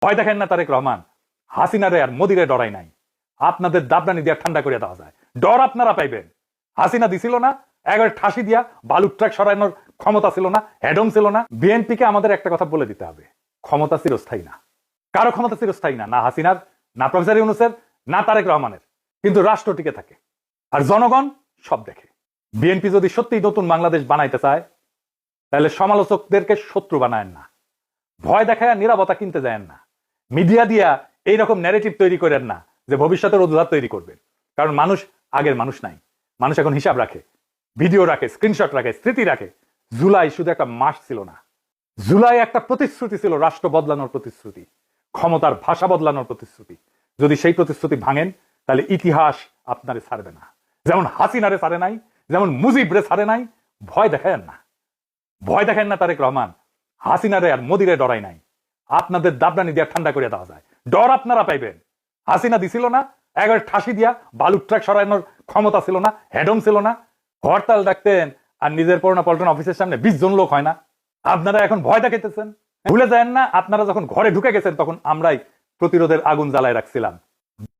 ভয় দেখেন না তারেক রহমান, হাসিনারে আর মোদিরে ডরাই নাই, আপনাদের দাবরানি দিয়া ঠান্ডা করে দেওয়া যায়। ডর আপনারা পাইবেন। হাসিনা দিছিল না, একবার ঠাসি দিয়া বালুর ট্রাক সরানোর ক্ষমতা ছিল না, হেডম ছিল না। বিএনপিকে আমাদের একটা কথা বলে দিতে হবে, ক্ষমতা চিরস্থায়ী না, কারো ক্ষমতা চিরস্থায়ী না, না হাসিনার, না প্রফেসর ইউনূসের, না তারেক রহমানের, কিন্তু রাষ্ট্র টিকে থাকে আর জনগণ সব দেখে। বিএনপি যদি সত্যি নতুন বাংলাদেশ বানাইতে চায় তাহলে সমালোচকদেরকে শত্রু বানায়েন না, ভয় দেখায় নিরাপত্তা কিনতে যায় না, মিডিয়া দিয়া এইরকম ন্যারেটিভ তৈরি করেন না যে ভবিষ্যতের অজুহাত তৈরি করবেন। কারণ মানুষ আগের মানুষ নাই, মানুষ এখন হিসাব রাখে, ভিডিও রাখে, স্ক্রিনশট রাখে, স্মৃতি রাখে। জুলাই শুধু একটা মাস ছিল না, জুলাই একটা প্রতিশ্রুতি ছিল, রাষ্ট্র বদলানোর প্রতিশ্রুতি, ক্ষমতার ভাষা বদলানোর প্রতিশ্রুতি। যদি সেই প্রতিশ্রুতি ভাঙেন তাহলে ইতিহাস আপনারে ছাড়বে না, যেমন হাসিনারে ছাড়ে নাই, যেমন মুজিবরে ছাড়ে নাই। ভয় দেখেন না, ভয় দেখেন না তারেক রহমান, হাসিনারে আর মোদিরে ডরাই নাই, আপনাদের দাবরানি দিয়া ঠান্ডা করে দেওয়া যায়। ডর আপনারা পাইবেন। হাসিনা দিছিল না, একবার ঠাসি দিয়া বালুর ট্রাক সরানোর ক্ষমতা ছিল না, হেডম ছিল না। হরতাল ডাকতেন আর নিজের পড়না পল্টন অফিসের সামনে 20 জন লোক হয় না। আপনারা এখন ভয় দেখাইতেছেন। ভুলে যায় না, আপনারা যখন ঘরে ঢুকে গেছেন তখন আমরাই প্রতিরোধের আগুন জ্বালায় রাখছিলাম।